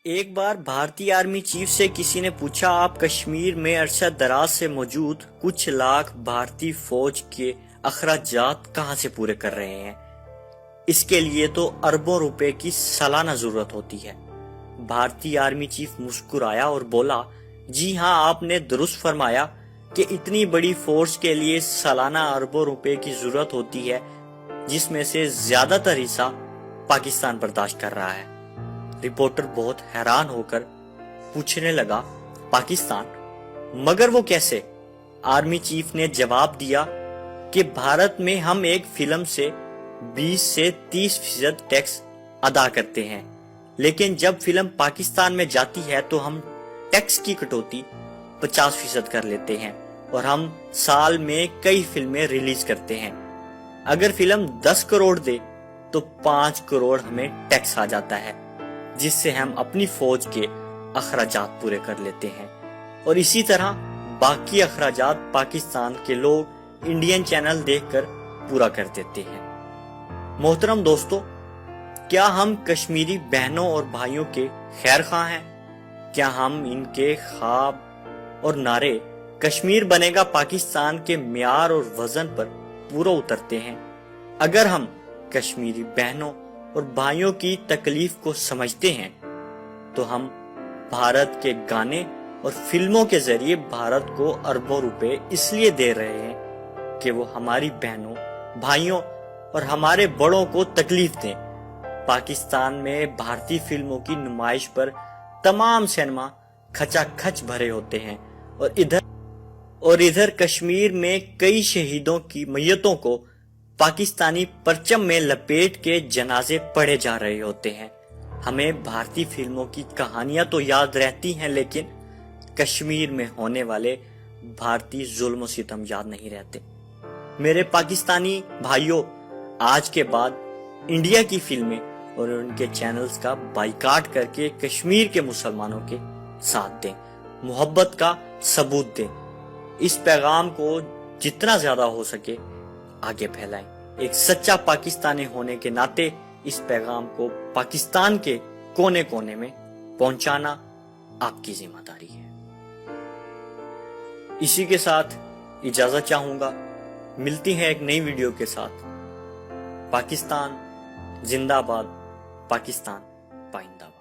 ایک بار بھارتی army chief سے کسی نے پوچھا آپ کشمیر میں عرصہ دراز سے موجود کچھ لاکھ بھارتی فوج کے اخراجات کہاں سے پورے کر رہے ہیں؟ اس کے لیے تو اربوں روپے کی سالانہ ضرورت ہوتی ہے۔ بھارتی آرمی چیف مسکرایا اور بولا، جی ہاں، آپ نے درست فرمایا کہ اتنی بڑی فورس کے لیے سالانہ اربوں روپے کی ضرورت ہوتی ہے، جس میں سے زیادہ تر حصہ پاکستان برداشت کر رہا ہے۔ رپورٹر بہت حیران ہو کر پوچھنے لگا، پاکستان؟ مگر وہ کیسے؟ آرمی چیف نے جواب دیا کہ بھارت میں ہم ایک فلم سے 20 سے 30% ٹیکس ادا کرتے ہیں، لیکن جب فلم پاکستان میں جاتی ہے تو ہم ٹیکس کی کٹوتی 50% کر لیتے ہیں اور ہم سال میں کئی فلمیں ریلیز کرتے ہیں۔ اگر فلم 10 کروڑ دے تو 5 کروڑ ہمیں ٹیکس آ جاتا ہے، جس سے ہم اپنی فوج کے اخراجات پورے کر لیتے ہیں، اور اسی طرح باقی اخراجات پاکستان کے لوگ انڈین چینل دیکھ کر پورا کر دیتے ہیں۔ محترم دوستو، کیا ہم کشمیری بہنوں اور بھائیوں کے خیر خواہ ہیں؟ کیا ہم ان کے خواب اور نعرے کشمیر بنے گا پاکستان کے معیار اور وزن پر پورا اترتے ہیں؟ اگر ہم کشمیری بہنوں اور بھائیوں کی تکلیف کو سمجھتے ہیں تو ہم بھارت کے گانے اور فلموں کے ذریعے بھارت کو اربوں روپے اس لیے دے رہے ہیں کہ وہ ہماری بہنوں، بھائیوں اور ہمارے بڑوں کو تکلیف دیں۔ پاکستان میں بھارتی فلموں کی نمائش پر تمام سینما کھچا کھچ بھرے ہوتے ہیں، اور ادھر کشمیر میں کئی شہیدوں کی میتوں کو پاکستانی پرچم میں لپیٹ کے جنازے پڑھے جا رہے ہوتے ہیں۔ ہمیں بھارتی فلموں کی کہانیاں تو یاد رہتی ہیں، لیکن کشمیر میں ہونے والے بھارتی ظلم و ستم یاد نہیں رہتے۔ میرے پاکستانی بھائیوں، آج کے بعد انڈیا کی فلمیں اور ان کے چینلز کا بائیکاٹ کر کے کشمیر کے مسلمانوں کے ساتھ دیں، محبت کا ثبوت دیں۔ اس پیغام کو جتنا زیادہ ہو سکے آگے پھیلائیں۔ ایک سچا پاکستانی ہونے کے ناطے اس پیغام کو پاکستان کے کونے کونے میں پہنچانا آپ کی ذمہ داری ہے۔ اسی کے ساتھ اجازت چاہوں گا، ملتی ہیں ایک نئی ویڈیو کے ساتھ۔ پاکستان زندہ باد، پاکستان پائندہ باد۔